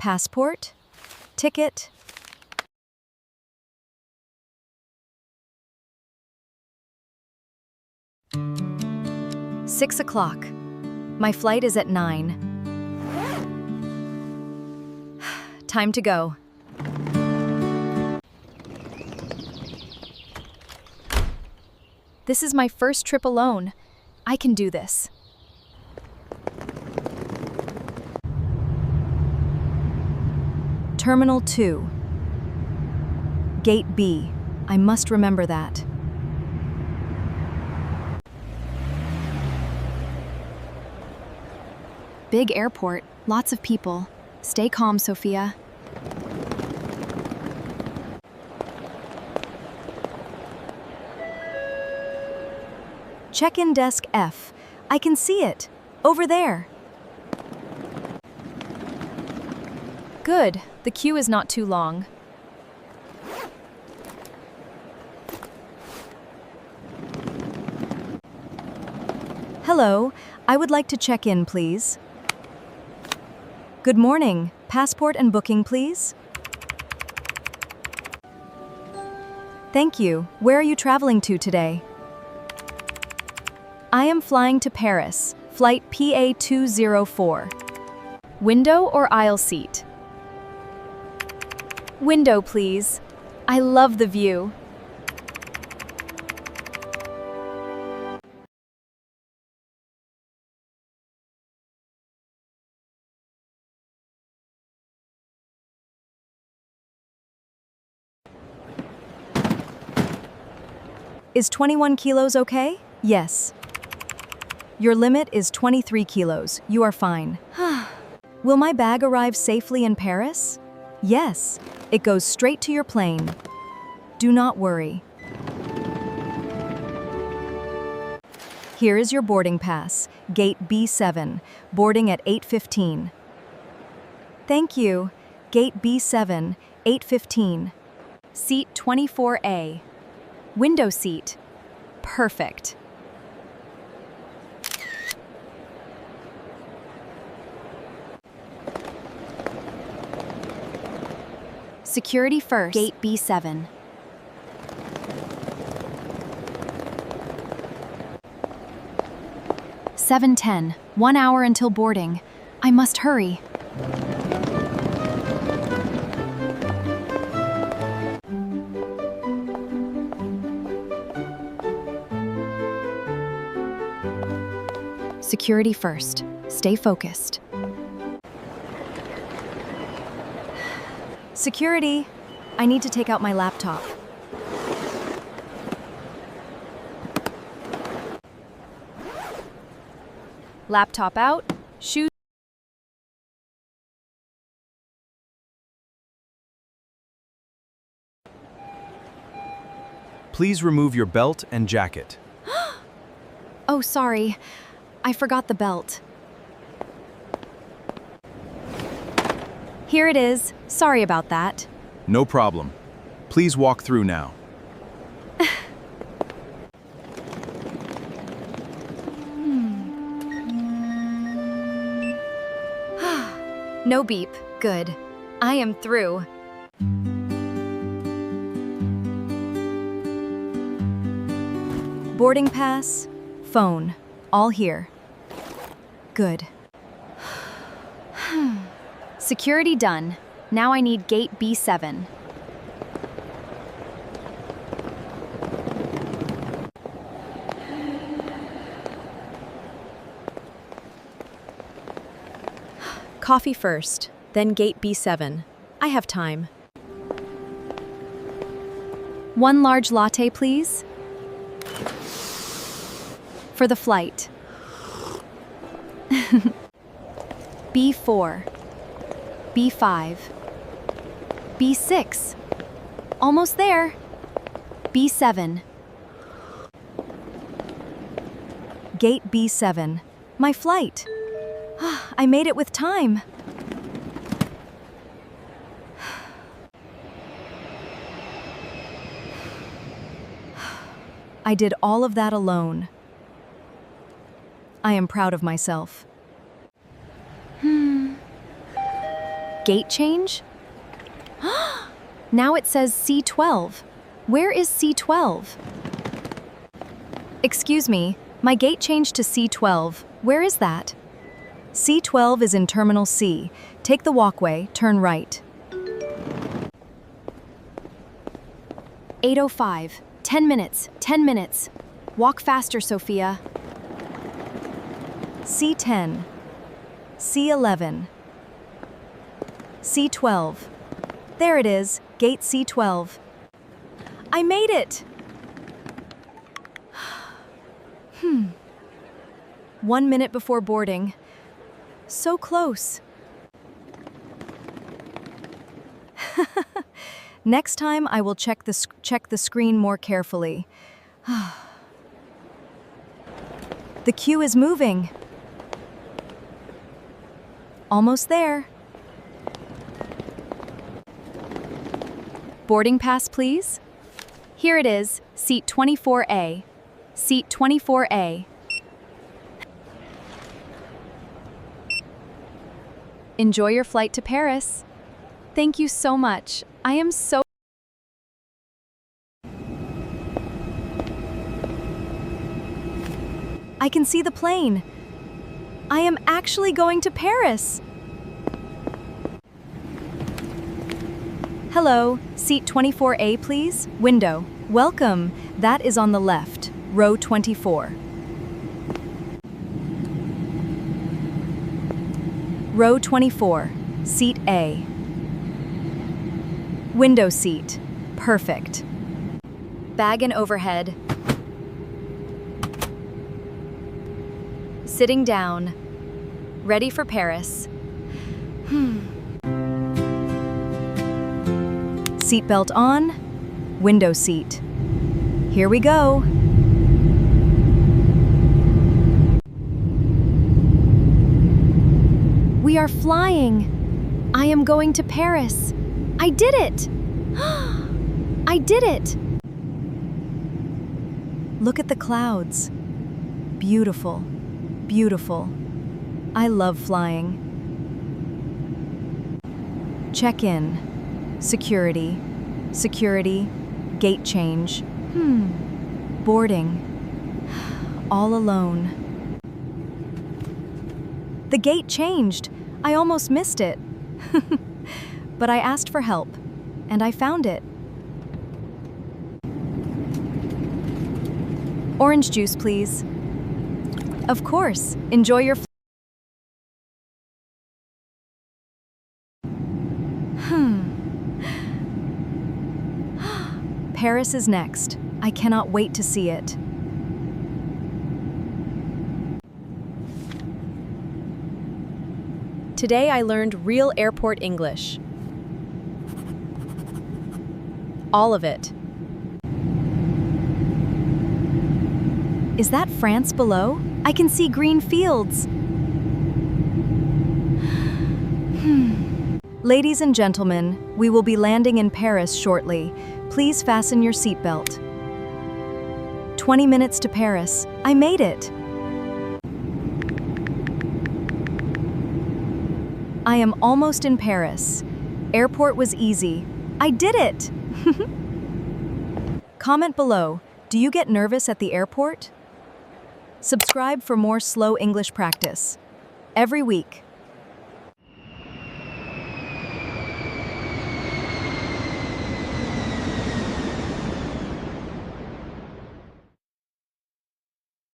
Passport? Ticket? Six o'clock. My flight is at 9. Time to go. This is my first trip alone. I can do this. Terminal 2. Gate B. I must remember that. Big airport, lots of people. Stay calm, Sophia. Check-in desk F. I can see it. Over there. Good. The queue is not too long. Hello. I would like to check in, please. Good morning. Passport and booking, please. Thank you. Where are you traveling to today? I am flying to Paris, flight PA204. Window or aisle seat? Window, please. I love the view. Is 21 kilos okay? Yes. Your limit is 23 kilos. You are fine. Will my bag arrive safely in Paris? Yes. It goes straight to your plane. Do not worry. Here is your boarding pass. Gate B7. Boarding at 8:15. Thank you. Gate B7, 8:15. Seat 24A. Window seat. Perfect. Security first. Gate B7. (7:10). 1 hour until boarding. I must hurry. Security first. Stay focused. Security, I need to take out my laptop. Laptop out, shoes. Please remove your belt and jacket. Oh, sorry. I forgot the belt. Here it is. Sorry about that. No problem. Please walk through now. No beep. Good. I am through. Boarding pass, phone, all here. Good. Security done. Now I need gate B7. Coffee first, then gate B7. I have time. 1 large latte, please. For the flight. B4. B5. B6. Almost there. B7. Gate B7. My flight. I made it with time. I did all of that alone. I am proud of myself. Gate change? Now it says C12. Where is C12? Excuse me, my gate changed to C12. Where is that? C12 is in Terminal C. Take the walkway, turn right. 8:05. 10 minutes, 10 minutes. Walk faster, Sophia. C10. C11. C12. There it is, gate C12. I made it! 1 minute before boarding. So close. Next time I will check the screen more carefully. The queue is moving. Almost there. Boarding pass, please. Here it is, seat 24A. Seat 24A. Enjoy your flight to Paris. Thank you so much. I am so... I can see the plane. I am actually going to Paris. Hello, seat 24A, please. Window. Welcome. That is on the left, row 24. Row 24, seat A. Window seat. Perfect. Bag and overhead. Sitting down. Ready for Paris. Seatbelt on. Window seat. Here we go. We are flying. I am going to Paris. I did it! I did it! Look at the clouds. Beautiful, beautiful. I love flying. Check in. Security. Security. Gate change. Boarding. All alone. The gate changed. I almost missed it. But I asked for help, and I found it. Orange juice, please. Of course. Enjoy your Paris is next. I cannot wait to see it. Today I learned real airport English. All of it. Is that France below? I can see green fields. Ladies and gentlemen, we will be landing in Paris shortly. Please fasten your seatbelt. 20 minutes to Paris. I made it. I am almost in Paris. Airport was easy. I did it! Comment below, do you get nervous at the airport? Subscribe for more slow English practice. Every week.